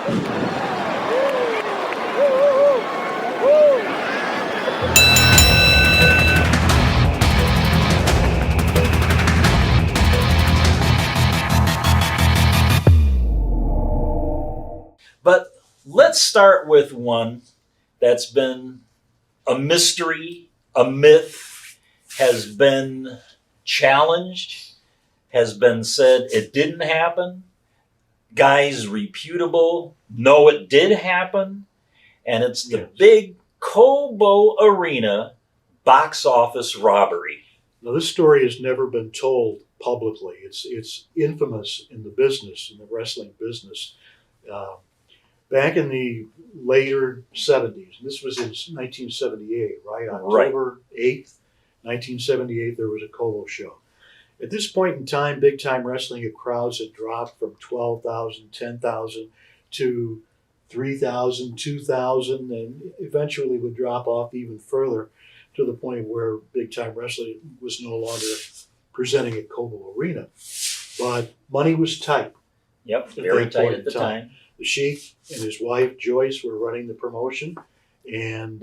But let's start with one that's been a mystery, a myth, has been challenged, has been said it didn't happen. Guys reputable, no, it did happen. And it's the big Cobo Arena box office robbery. Now, this story has never been told publicly. It's infamous in the business, in the wrestling business. Back in the later 70s, this was in 1978, right? October 8th, 1978, there was a Cobo show. At this point in time, big time wrestling crowds had dropped from 12,000, 10,000 to 3,000, 2,000, and eventually would drop off even further to the point where big time wrestling was no longer presenting at Cobo Arena. But money was tight. Yep, very tight at the time. The Sheik and his wife Joyce were running the promotion, and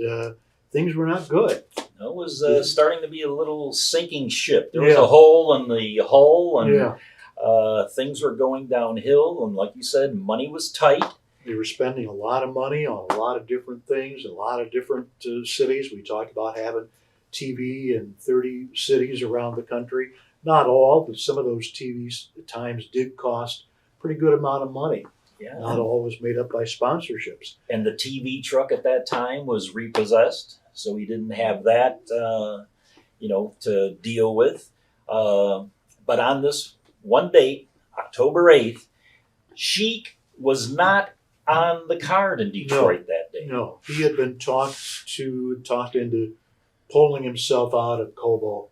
things were not good. It was starting to be a little sinking ship. There was a hole in the hull, and things were going downhill. And like you said, money was tight. They were spending a lot of money on a lot of different things, a lot of different cities. We talked about having TV in 30 cities around the country. Not all, but some of those TVs at times did cost a pretty good amount of money. Yeah. Not all was made up by sponsorships. And the TV truck at that time was repossessed, so we didn't have that, to deal with. But on this one date, October 8th, Sheik was not on the card in Detroit that day. No, he had been talked into pulling himself out of Cobo.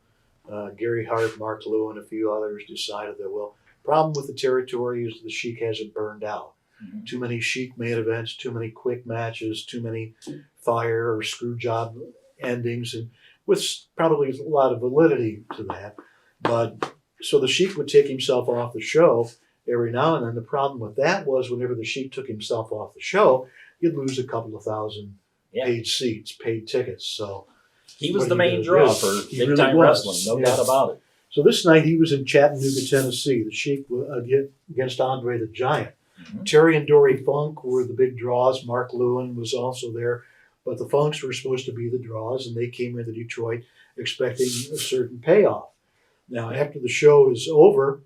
Gary Hart, Mark Lewin, a few others decided that, well, problem with the territory is the Sheik hasn't burned out. Mm-hmm. Too many Sheik main events, too many quick matches, too many fire or screw job endings, and with probably a lot of validity to that. But so the Sheik would take himself off the show every now and then. The problem with that was whenever the Sheik took himself off the show, you'd lose a couple of thousand paid seats, paid tickets. So he was the main draw for big time wrestling, no doubt about it. So this night he was in Chattanooga, Tennessee. The Sheik against Andre the Giant. Mm-hmm. Terry and Dory Funk were the big draws. Mark Lewin was also there. But the Funks were supposed to be the draws, and they came into Detroit expecting a certain payoff. Now, after the show is over,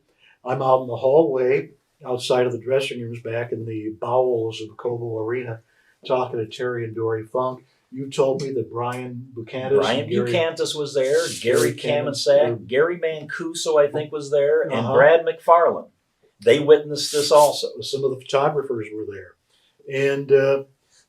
I'm out in the hallway outside of the dressing rooms back in the bowels of Cobo Arena talking to Terry and Dory Funk. You told me that Brian Bucantis was there, Gary Kamensak, Gary Mancuso, I think, was there, and Brad McFarlane. They witnessed this also. Some of the photographers were there. And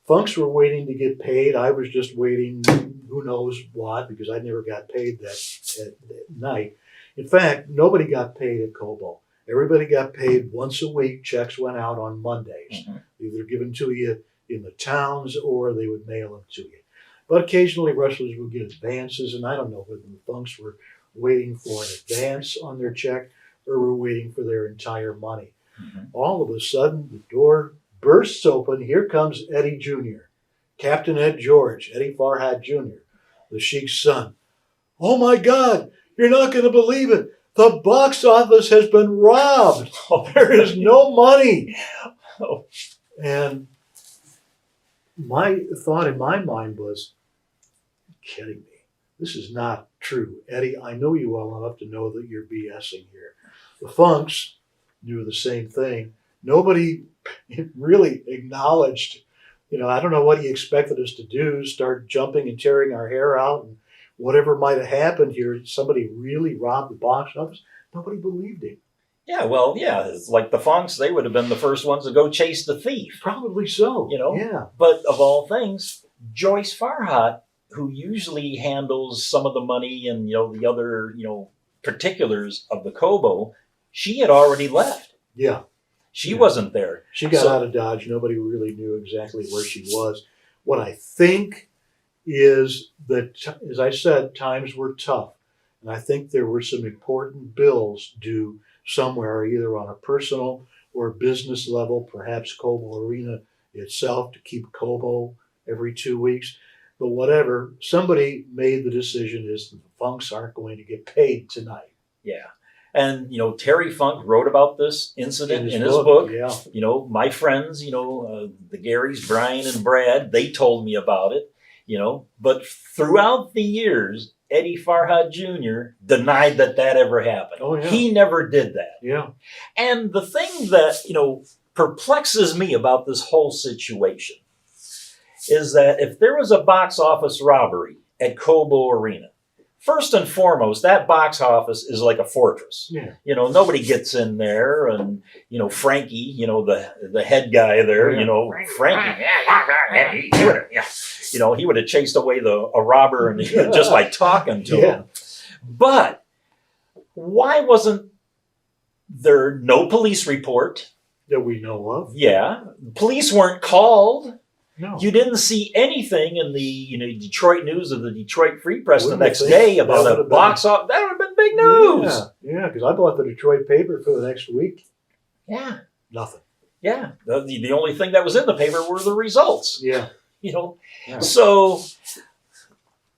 Funks were waiting to get paid. I was just waiting, who knows what, because I never got paid that night. In fact, nobody got paid at Cobo. Everybody got paid once a week. Checks went out on Mondays, either given to you in the towns or they would mail them to you. But occasionally wrestlers would get advances, and I don't know whether the Funks were waiting for an advance on their check or were waiting for their entire money. Mm-hmm. All of a sudden, the door bursts open. Here comes Eddie Jr., Captain Ed George, Eddie Farhat Jr., the Sheik's son. Oh my God, you're not going to believe it. The box office has been robbed. There is no money. And my thought in my mind was, you're kidding me. This is not true. Eddie, I know you well enough to know that you're BSing here. The Funks knew the same thing. Nobody really acknowledged, I don't know what he expected us to do, start jumping and tearing our hair out and whatever might have happened here. Somebody really robbed the box office. Nobody believed him. Yeah, well, it's like the Funks, they would have been the first ones to go chase the thief. Probably so. Yeah. But of all things, Joyce Farhat, who usually handles some of the money and, the other, particulars of the Cobo, she had already left. Yeah. She wasn't there. She got out of Dodge. Nobody really knew exactly where she was. What I think is that, as I said, times were tough. And I think there were some important bills due somewhere, either on a personal or business level, perhaps Cobo Arena itself to keep Cobo every 2 weeks. But whatever, somebody made the decision is that the Funks aren't going to get paid tonight. Yeah. And, Terry Funk wrote about this incident in his book. Yeah. My friends, the Garys, Brian and Brad, they told me about it, But throughout the years, Eddie Farhad Jr. denied that ever happened. Oh, yeah. He never did that. Yeah. And the thing that, perplexes me about this whole situation is that if there was a box office robbery at Cobo Arena, first and foremost, that box office is like a fortress. Yeah. Nobody gets in there, and Frankie, the head guy there, Frankie, he would have chased away a robber and just by talking to him. But why wasn't there no police report that we know of? Yeah, police weren't called. No. You didn't see anything in the Detroit News or the Detroit Free Press Wouldn't the next think day that about would a have box office. That would have been big news. Yeah, because I bought the Detroit paper for the next week. Yeah. Nothing. Yeah. The only thing that was in the paper were the results. Yeah. Yeah. So,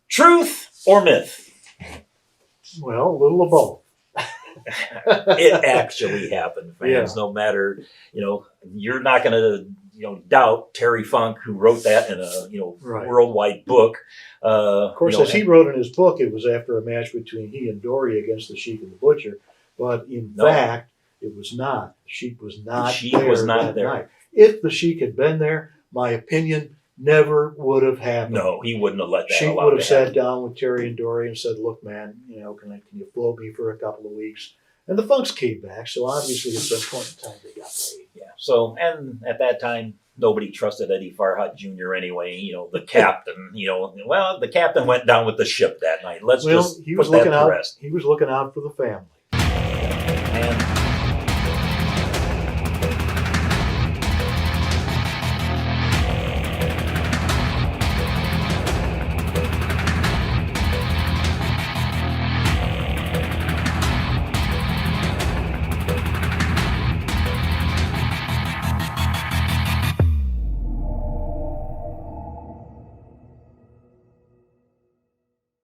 truth or myth? Well, a little of both. It actually happened, fans. No matter, you're not going to doubt Terry Funk, who wrote that in a worldwide book. Of course, as he wrote in his book, it was after a match between he and Dory against the Sheik and the Butcher. But in fact, it was not. The Sheik was not there. Night. If the Sheik had been there, my opinion never would have happened. No, he wouldn't have let that. Sheik would have sat down with Terry and Dory and said, "Look, man, can you float me for a couple of weeks?" And the Funks came back, so obviously at some point in time they got paid. Yeah. So, and at that time, nobody trusted Eddie Farhad Jr. anyway. The captain. The captain went down with the ship that night. Let's just he was put that looking to out. rest. He was looking out for the family. And